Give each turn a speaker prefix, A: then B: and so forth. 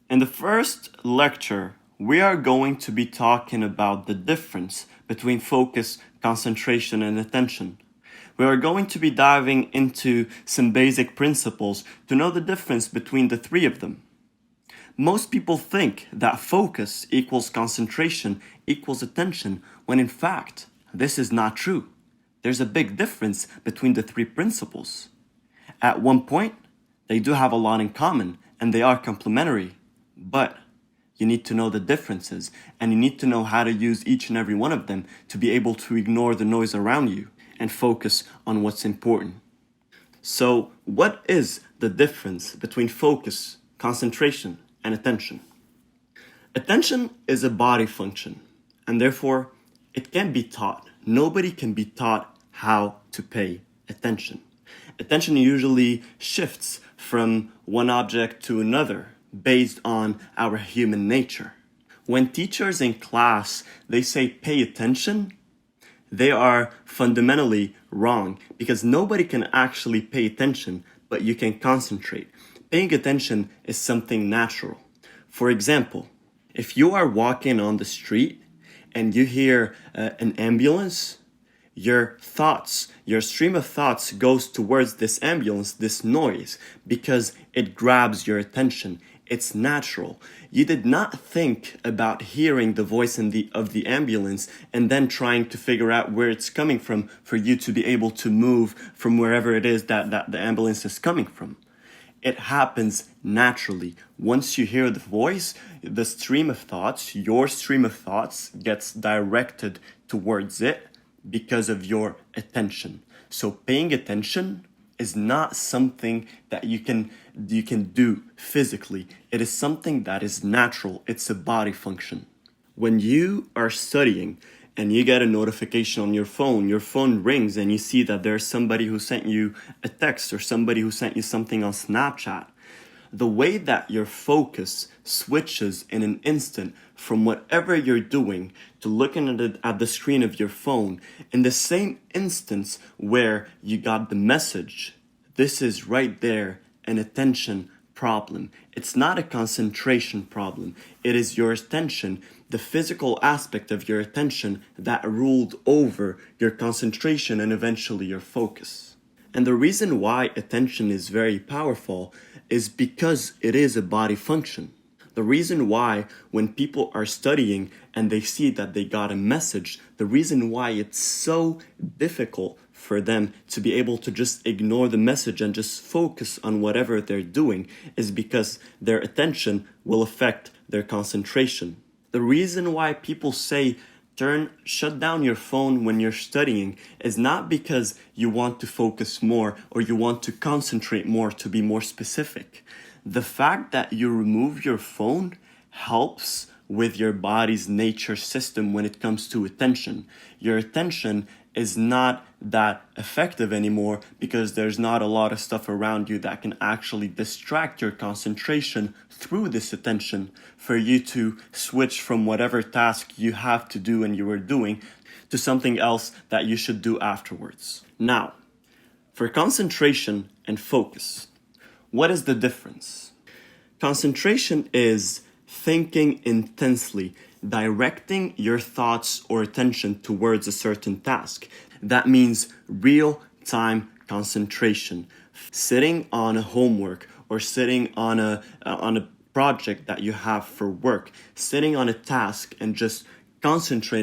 A: In the first lecture, we are going to be talking about the difference between focus, concentration, and attention. We are going to be diving into some basic principles to know the difference between the three of them. Most people think that focus equals concentration equals attention, when in fact, this is not true. There's a big difference between the three principles. At one point, they do have a lot in common, and they are complementary. But you need to know the differences, and you need to know how to use each and every one of them to be able to ignore the noise around you and focus on what's important. So, what is the difference between focus, concentration, and attention? Attention is a body function, and therefore, it can be taught. Nobody can be taught how to pay attention. Attention usually shifts from one object to another based on our human nature. When teachers in class, they say pay attention, they are fundamentally wrong because nobody can actually pay attention, but you can concentrate. Paying attention is something natural. For example, if you are walking on the street and you hear an ambulance, your stream of thoughts goes towards this ambulance, this noise, because it grabs your attention. It's natural. You did not think about hearing the voice of the ambulance and then trying to figure out where it's coming from for you to be able to move from wherever it is that the ambulance is coming from. It happens naturally. Once you hear the voice, the stream of thoughts, your stream of thoughts gets directed towards it because of your attention. So paying attention is not something that you can do physically. It is something that is natural. It's a body function. When you are studying and you get a notification on your phone rings and you see that there's somebody who sent you a text or somebody who sent you something on Snapchat, the way that your focus switches in an instant from whatever you're doing to looking at the screen of your phone, in the same instance where you got the message, this is right there an attention problem. It's not a concentration problem. It is your attention, the physical aspect of your attention that ruled over your concentration and eventually your focus. And the reason why attention is very powerful is because it is a body function. The reason why when people are studying and they see that they got a message, the reason why it's so difficult for them to be able to just ignore the message and just focus on whatever they're doing is because their attention will affect their concentration. The reason why people say shut down your phone when you're studying is not because you want to focus more or you want to concentrate more, to be more specific. The fact that you remove your phone helps with your body's nature system when it comes to attention. Your attention is not that effective anymore because there's not a lot of stuff around you that can actually distract your concentration through this attention for you to switch from whatever task you have to do and you were doing to something else that you should do afterwards. Now, for concentration and focus, what is the difference? Concentration is thinking intensely, directing your thoughts or attention towards a certain task. That means real-time concentration. Sitting on a homework or sitting on a project that you have for work, sitting on a task and just concentrating